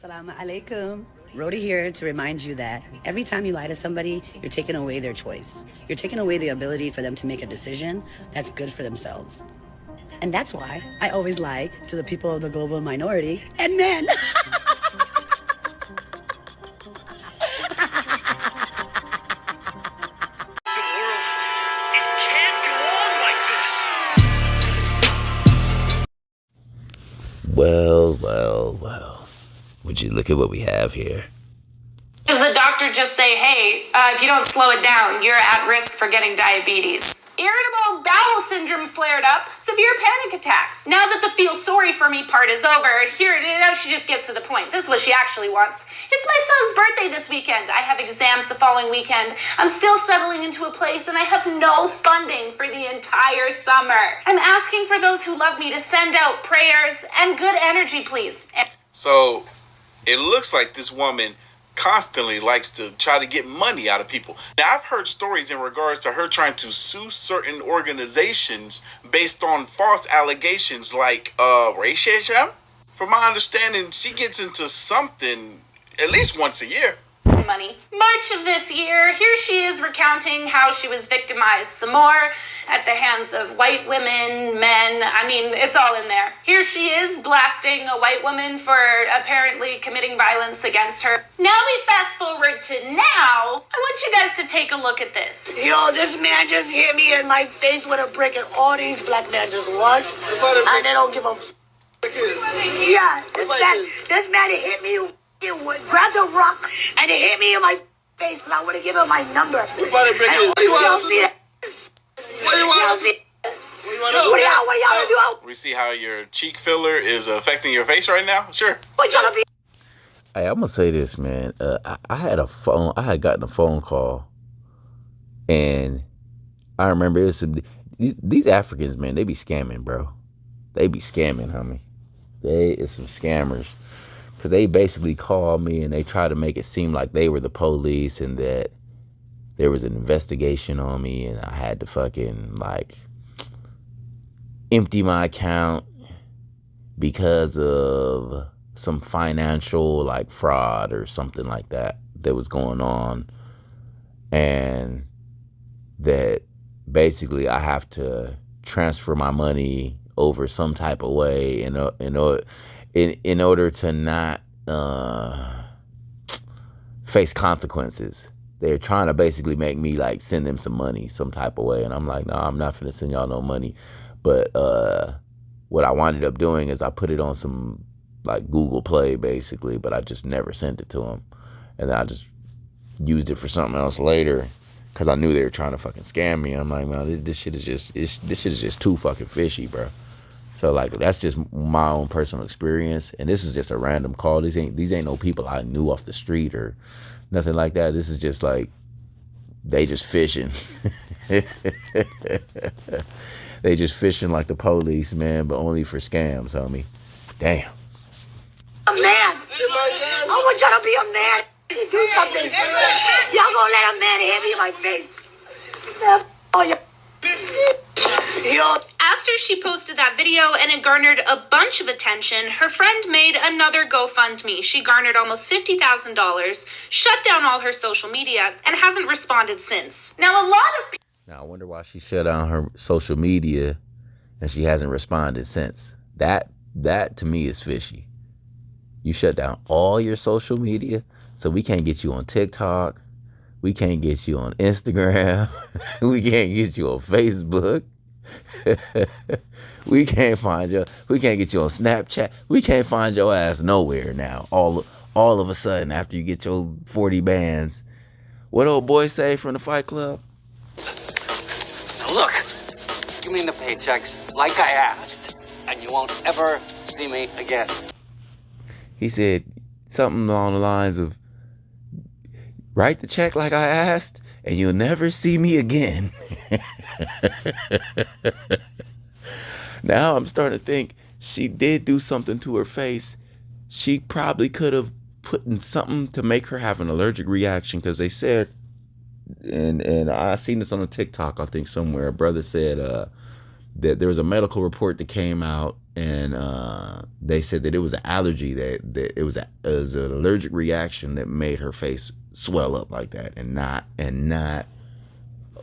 Assalamu alaikum. Rhoda here to remind you that every time you lie to somebody, you're taking away their choice. You're taking away the ability for them to make a decision that's good for themselves. And that's why I always lie to the people of the global minority and men. Well. Would you look at what we have here? Does the doctor just say, hey, if you don't slow it down, you're at risk for getting diabetes? Irritable bowel syndrome flared up, severe panic attacks. Now that the feel sorry for me part is over, now she just gets to the point. This is what she actually wants. It's my son's birthday this weekend. I have exams the following weekend. I'm still settling into a place and I have no funding for the entire summer. I'm asking for those who love me to send out prayers and good energy, please. So it looks like this woman constantly likes to try to get money out of people. Now, I've heard stories in regards to her trying to sue certain organizations based on false allegations like racism. From my understanding, she gets into something at least once a year. Money. March of this year, here she is recounting how she was victimized some more at the hands of white women, men. I mean, it's all in there. Here she is blasting a white woman for apparently committing violence against her. Now we fast forward to now. I want you guys to take a look at this. Yo, this man just hit me in my face with a brick and all these black men just watch and they don't give a Yeah, this man hit me. Grabbed a rock and it hit me in my face because I would have given him my number. Y'all see that? What y'all do? We see how your cheek filler is affecting your face right now? Sure. What y'all be? Hey, I'm gonna say this, man. I had gotten a phone call, and I remember it was these Africans, man. They be scamming, bro. They be scamming, homie. It's some scammers. Because they basically called me and they tried to make it seem like they were the police and that there was an investigation on me and I had to fucking empty my account because of some financial fraud or something like that was going on, and that basically I have to transfer my money over some type of way in order to not face consequences. They're trying to basically make me send them some money some type of way. And I'm like, no, I'm not finna send y'all no money. But what I wound up doing is I put it on some Google Play basically, but I just never sent it to them. And then I just used it for something else later because I knew they were trying to fucking scam me. I'm like, man, this shit is just too fucking fishy, bro. So that's just my own personal experience, and this is just a random call. These ain't no people I knew off the street or nothing like that. This is just they just fishing. They just fishing like the police, man, but only for scams, homie. Damn. A man. I want y'all to be a man. Do something. Y'all gonna let a man hit me in my face? Yo. After she posted that video and it garnered a bunch of attention, her friend made another GoFundMe. She garnered almost $50,000, shut down all her social media, and hasn't responded since. Now, a lot of people... Now, I wonder why she shut down her social media and she hasn't responded since. That to me is fishy. You shut down all your social media, so we can't get you on TikTok. We can't get you on Instagram. We can't get you on Facebook. We can't get you on Snapchat. We can't find your ass nowhere now. All of a sudden, after you get your 40 bands. What old boy say from the Fight Club? Now look, give me the paychecks like I asked, and you won't ever see me again. He said something along the lines of, write the check like I asked, and you'll never see me again. Now I'm starting to think she did do something to her face. She probably could have put in something to make her have an allergic reaction, because they said, and I seen this on a TikTok, I think somewhere, a brother said that there was a medical report that came out, and they said that it was an allergy, that it was an allergic reaction that made her face swell up like that, and not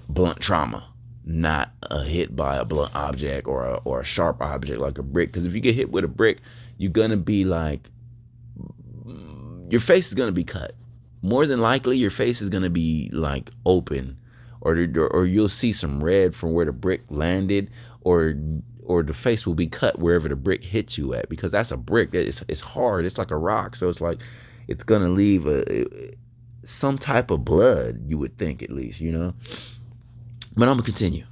blunt trauma, not a hit by a blunt object or a sharp object like a brick. Because if you get hit with a brick, you're gonna be like, your face is gonna be cut. More than likely, your face is gonna be like open, or you'll see some red from where the brick landed, or the face will be cut wherever the brick hit you at, because that's a brick. It's hard. It's like a rock, so it's like it's gonna leave some type of blood. You would think, at least, you know. But I'm gonna continue.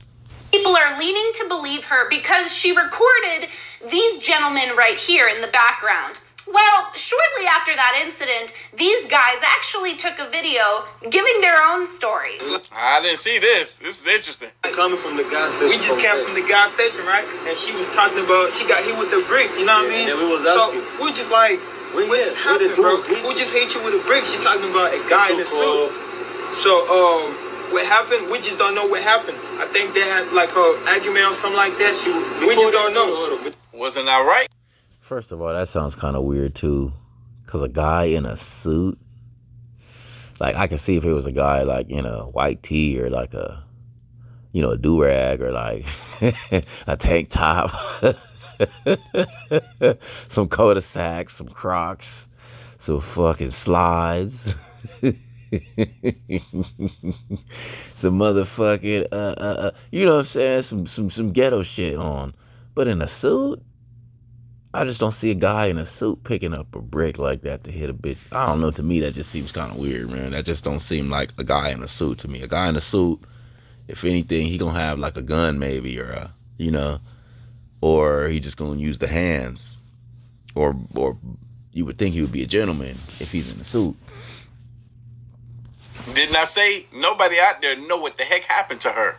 People are leaning to believe her because she recorded these gentlemen right here in the background. Well, shortly after that incident, these guys actually took a video giving their own story. I didn't see this. This is interesting. Coming from the gas station. We just came from the gas station, right? And she was talking about, she got hit with the brick, you know what I mean? Yeah, we was asking. So we just like, what just happened, bro? Who just hit you with a brick? She talking about a guy in a suit. So, what happened? We just don't know what happened. I think they had like an argument or something like that. We just don't know. Wasn't that right? First of all, that sounds kind of weird too, because a guy in a suit, like, I can see if it was a guy like in a white tee or like a, you know, a do-rag, or like a tank top, some cul-de-sacs, some Crocs, some fucking slides, some motherfucking you know what I'm saying, some ghetto shit on. But in a suit, I just don't see a guy in a suit picking up a brick like that to hit a bitch. I don't know, to me that just seems kind of weird, man. That just don't seem like a guy in a suit to me. A guy in a suit, if anything, he gonna have like a gun maybe, or a, you know, or he just gonna use the hands, or you would think he would be a gentleman if he's in a suit. Didn't I say nobody out there know what the heck happened to her?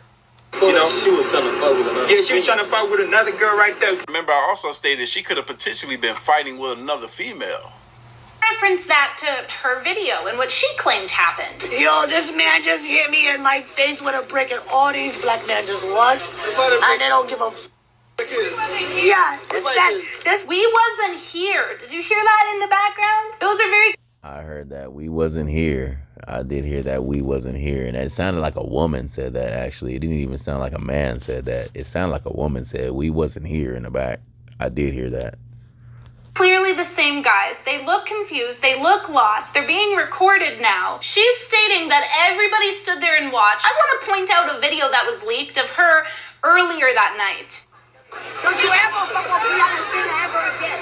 You know, she was trying to fight with another. Yeah, she was trying to fight with another girl right there. Remember, I also stated she could have potentially been fighting with another female. Reference that to her video and what she claimed happened. Yo, this man just hit me in my face with a brick, and all these black men just watch, and they don't give a yeah, this We wasn't here. Did you hear that in the background? Those are very... I heard that. We wasn't here. I did hear that. We wasn't here. And it sounded like a woman said that, actually. It didn't even sound like a man said that. It sounded like a woman said, we wasn't here, in the back. I did hear that. Clearly the same guys. They look confused. They look lost. They're being recorded now. She's stating that everybody stood there and watched. I want to point out a video that was leaked of her earlier that night. don't you ever fuck with me ever again.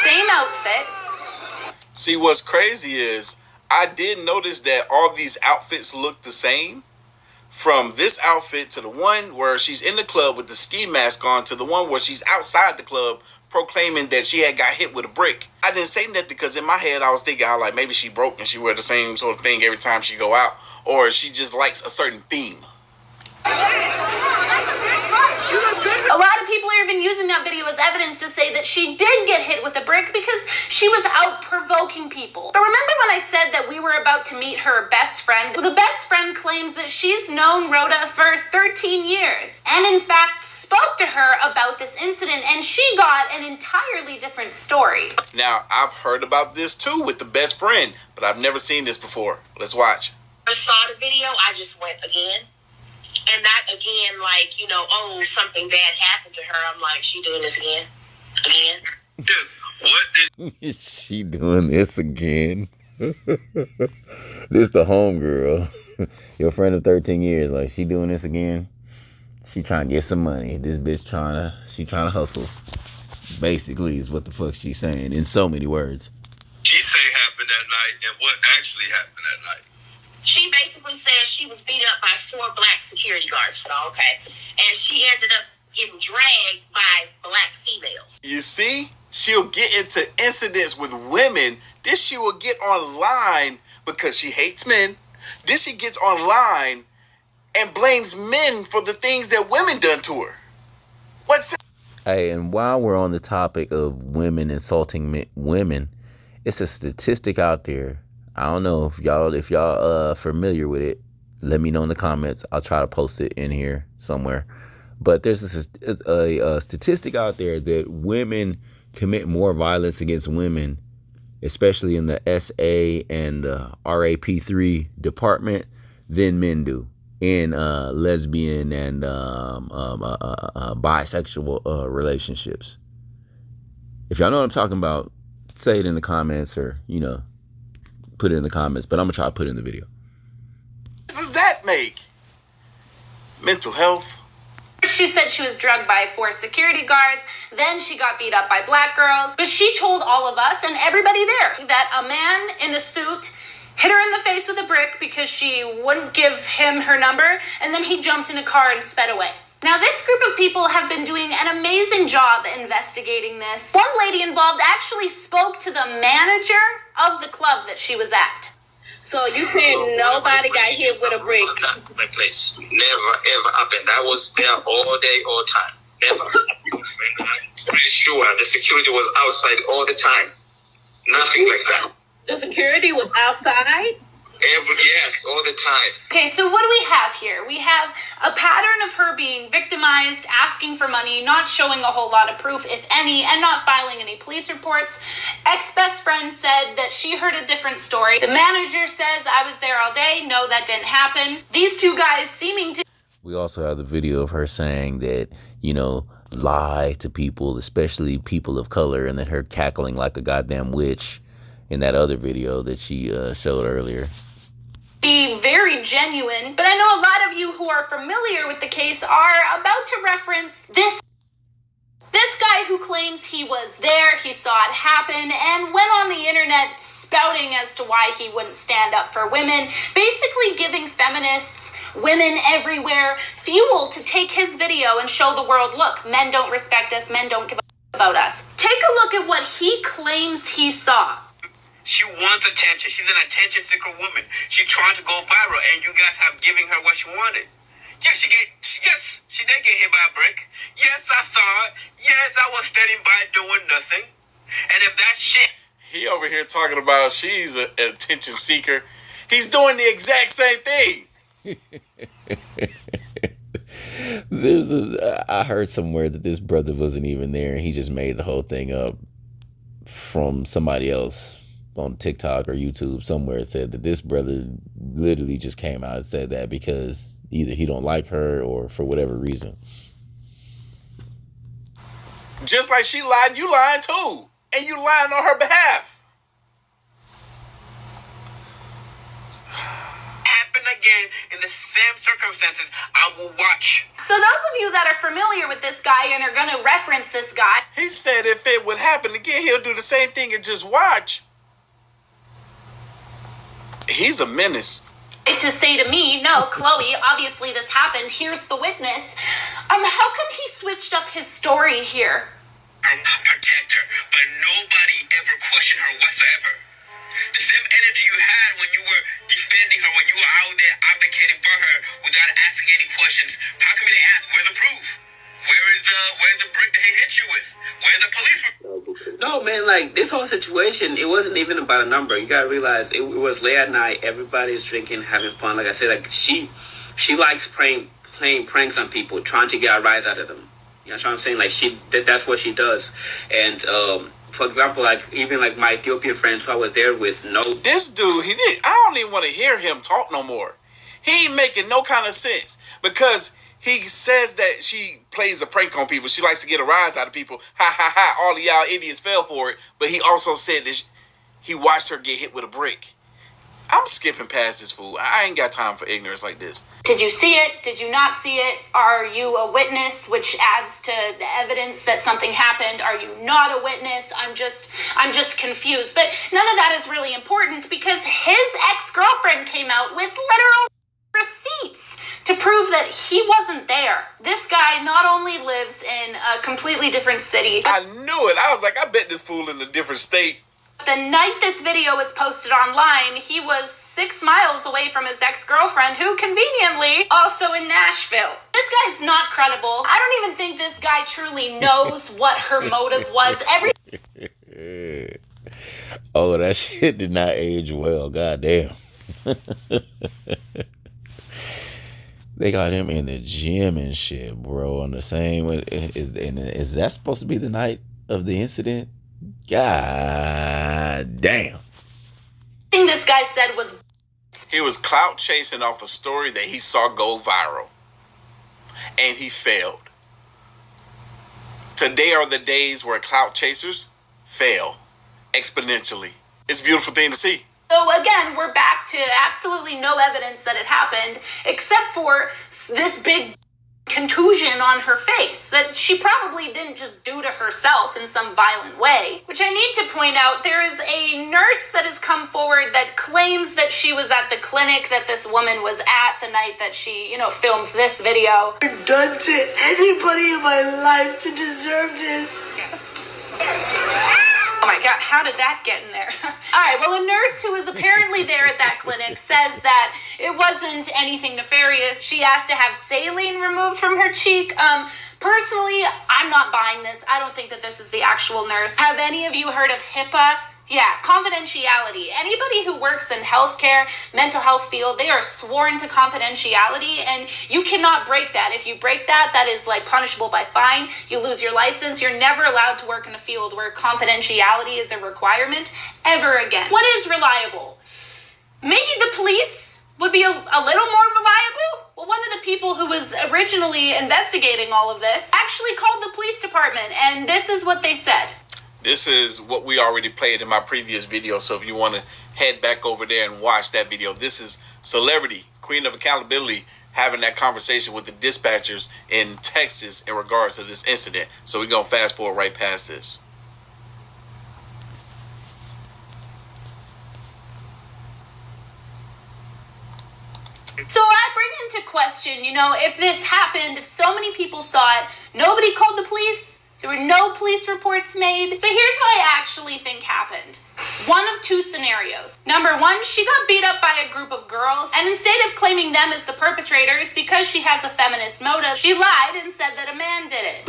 Same outfit. See, what's crazy is I did notice that all these outfits look the same. From this outfit to the one where she's in the club with the ski mask on, to the one where she's outside the club proclaiming that she had got hit with a brick. I didn't say nothing because in my head I was thinking how, like, maybe she broke and she wear the same sort of thing every time she go out, or she just likes a certain theme. A lot of people are even using that video as evidence to say that she did get hit with a brick because she was out provoking people. But remember when I said that we were about to meet her best friend? Well, the best friend claims that she's known Rhoda for 13 years and in fact spoke to her about this incident, and she got an entirely different story. Now, I've heard about this too with the best friend, but I've never seen this before. Let's watch. I saw the video, I just went again. And not again, like, you know, oh, something bad happened to her. I'm like, she doing this again? Again? Yes. What Is she doing this again? This the homegirl. Your friend of 13 years, like, she doing this again? She trying to get some money. This bitch she trying to hustle. Basically is what the fuck she's saying in so many words. She say happened that night and what actually happened that night. She basically said she was beat up by 4 black security guards, okay? And she ended up getting dragged by black females. You see? She'll get into incidents with women. Then she will get online because she hates men. Then she gets online and blames men for the things that women done to her. What's... Hey, and while we're on the topic of women insulting women, it's a statistic out there. I don't know if y'all familiar with it. Let me know in the comments. I'll try to post it in here somewhere. But there's a statistic out there that women commit more violence against women, especially in the SA and the RAP3 department, than men do in lesbian and bisexual relationships. If y'all know what I'm talking about, say it in the comments, or, you know, put it in the comments. But I'm going to try to put it in the video. What does that make? Mental health? She said she was drugged by 4 security guards, then she got beat up by black girls. But she told all of us and everybody there that a man in a suit hit her in the face with a brick because she wouldn't give him her number, and then he jumped in a car and sped away. Now, this group of people have been doing an amazing job investigating this. One lady involved actually spoke to the manager of the club that she was at. So you said nobody got hit with a brick? My place. Never ever happened. I was there all day, all time. Never. I'm pretty sure the security was outside all the time. Nothing like that. The security was outside? Yes, all the time. Okay, so what do we have here? We have a pattern of her being victimized, asking for money, not showing a whole lot of proof, if any, and not filing any police reports. Ex-best friend said that she heard a different story. The manager says, I was there all day. No, that didn't happen. These two guys seeming to... We also have the video of her saying that, you know, lie to people, especially people of color, and then her cackling like a goddamn witch in that other video that she showed earlier. Be very genuine, but I know a lot of you who are familiar with the case are about to reference this guy who claims he was there, he saw it happen, and went on the internet spouting as to why he wouldn't stand up for women, basically giving feminists, women everywhere, fuel to take his video and show the world, look, men don't respect us, men don't give a about us. Take a look at what he claims he saw. She wants attention. She's an attention-seeker woman. She tried to go viral, and you guys have given her what she wanted. Yeah, she did get hit by a brick. Yes, I saw it. Yes, I was standing by doing nothing. And if that shit... He over here talking about she's an attention seeker. He's doing the exact same thing. I heard somewhere that this brother wasn't even there, and he just made the whole thing up from somebody else on TikTok or YouTube. Somewhere it said that this brother literally just came out and said that because either he don't like her or for whatever reason. Just like she lied, you lying too. And you lying on her behalf. Happen again in the same circumstances, I will watch. So those of you that are familiar with this guy and are going to reference this guy... He said if it would happen again, he'll do the same thing and just watch. He's a menace. To say to me, no, Chloe, obviously this happened. Here's the witness. How come he switched up his story here? Protect her, but nobody ever questioned her whatsoever. The same energy you had when you were defending her, when you were out there advocating for her without asking any questions. How come you didn't ask? Where's the proof? Where's the brick that he hit you with? Where's the police? No, man, like, this whole situation, it wasn't even about a number. You gotta realize it was late at night. Everybody's drinking, having fun. Like I said, like, she likes playing pranks on people, trying to get a rise out of them. You know what I'm saying? Like, that's what she does. And, for example, like, even like my Ethiopian friends who I was there with, this dude, I don't even want to hear him talk no more. He ain't making no kind of sense because he says that she plays a prank on people. She likes to get a rise out of people. Ha, ha, ha. All of y'all idiots fell for it. But he also said that he watched her get hit with a brick. I'm skipping past this fool. I ain't got time for ignorance like this. Did you see it? Did you not see it? Are you a witness, which adds to the evidence that something happened? Are you not a witness? I'm just confused. But none of that is really important because his ex-girlfriend came out with literal receipts to prove that he wasn't there. This guy not only lives in a completely different city. I knew it. I was like, I bet this fool in a different state. The night this video was posted online, he was 6 miles away from his ex-girlfriend, who conveniently also in Nashville. This guy's not credible. I don't even think this guy truly knows what her motive was. Oh, that shit did not age well. Goddamn. They got him in the gym and shit, bro. On the same, is that supposed to be the night of the incident? God damn. Thing this guy said was He was clout chasing off a story that he saw go viral. And he failed. Today are the days where clout chasers fail exponentially. It's a beautiful thing to see. So again, we're back to absolutely no evidence that it happened, except for this big contusion on her face that she probably didn't just do to herself in some violent way. Which I need to point out, there is a nurse that has come forward that claims that she was at the clinic that this woman was at the night that she, filmed this video. I've done to anybody in my life to deserve this. Oh my God, how did that get in there? All right, well, a nurse who was apparently there at that clinic says that it wasn't anything nefarious. She asked to have saline removed from her cheek. Personally, I'm not buying this. I don't think that this is the actual nurse. Have any of you heard of HIPAA? Yeah, confidentiality. Anybody who works in healthcare, mental health field, they are sworn to confidentiality, and you cannot break that. If you break that, that is like punishable by fine. You lose your license. You're never allowed to work in a field where confidentiality is a requirement ever again. What is reliable? Maybe the police would be a little more reliable. Well, one of the people who was originally investigating all of this actually called the police department, and this is what they said. This is what we already played in my previous video. So if you want to head back over there and watch that video, this is Celebrity, Queen of Accountability, having that conversation with the dispatchers in Texas in regards to this incident. So we're going to fast forward right past this. So I bring into question, if this happened, if so many people saw it, nobody called the police, there were no police reports made. So here's what I actually think happened. One of two scenarios. Number one, she got beat up by a group of girls, and instead of claiming them as the perpetrators because she has a feminist motive, she lied and said that a man did it.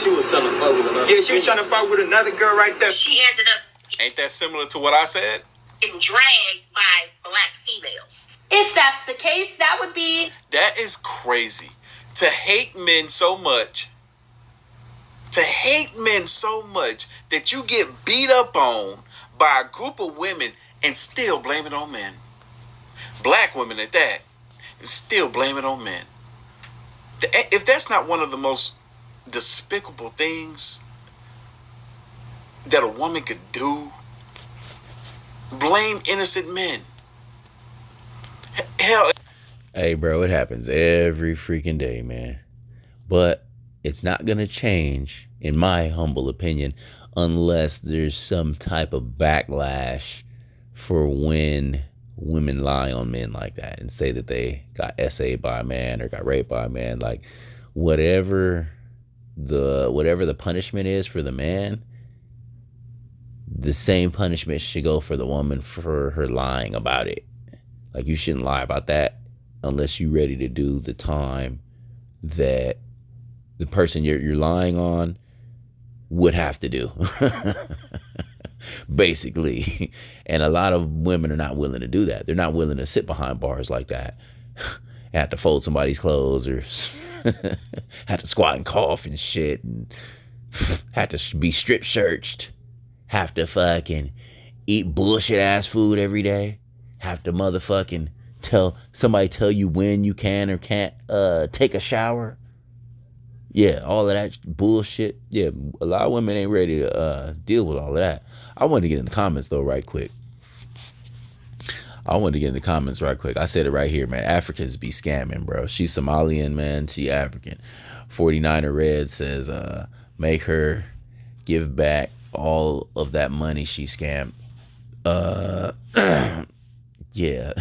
She was trying to fight with another. Yeah, she was trying to fight with another girl right there. She ended up Ain't that similar to what I said? getting dragged by black females. If that's the case, that would be... That is crazy. To hate men so much. To hate men so much that you get beat up on by a group of women and still blame it on men. Black women at that. And still blame it on men. If that's not one of the most despicable things that a woman could do, blame innocent men. Hell. Hey, bro, it happens every freaking day, man. But it's not going to change, in my humble opinion, unless there's some type of backlash for when women lie on men like that and say that they got SA'd by a man or got raped by a man. Like, whatever the punishment is for the man, the same punishment should go for the woman for her lying about it. Like, you shouldn't lie about that unless you're ready to do the time that the person you're lying on would have to do. Basically. And a lot of women are not willing to do that. They're not willing to sit behind bars like that. Have to fold somebody's clothes or have to squat and cough and shit, and have to be strip searched. Have to fucking eat bullshit ass food every day. Have to motherfucking tell you when you can or can't take a shower. Yeah, all of that bullshit. Yeah, a lot of women ain't ready to deal with all of that. I wanted to get in the comments though right quick. I said it right here, man. Africans be scamming, bro. She's Somalian, man. She African. 49er Red says, make her give back all of that money she scammed. Yeah.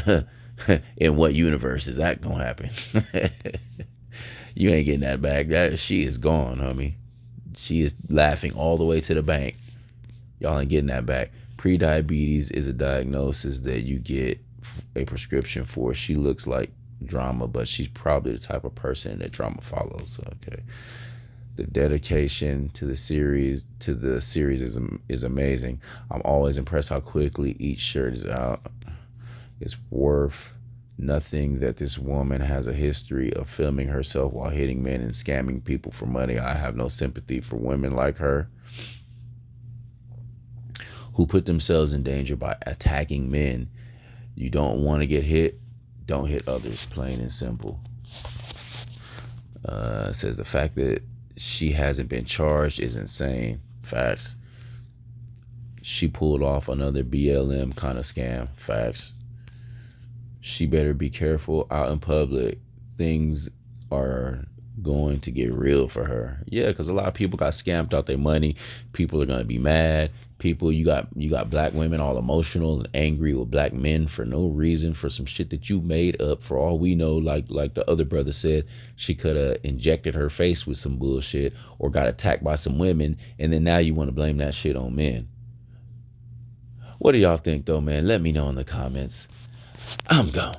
In what universe is that gonna happen? You ain't getting that back. She is gone, homie. She is laughing all the way to the bank. Y'all ain't getting that back. Prediabetes is a diagnosis that you get a prescription for. She looks like drama, but she's probably the type of person that drama follows. Okay. The dedication to the series is amazing. I'm always impressed how quickly each shirt is out. It's worth Nothing that this woman has a history of filming herself while hitting men and scamming people for money. I have no sympathy for women like her who put themselves in danger by attacking men. You don't want to get hit, don't hit others, plain and simple. Says the fact that she hasn't been charged is insane. Facts. She pulled off another BLM kind of scam. Facts. She better be careful out in public. Things are going to get real for her. Yeah, because a lot of people got scammed out their money. People are going to be mad. People, you got black women all emotional and angry with black men for no reason, for some shit that you made up. For all we know, like the other brother said, she could have injected her face with some bullshit or got attacked by some women, and then now you want to blame that shit on men. What do y'all think though, man? Let me know in the comments. I'm gone.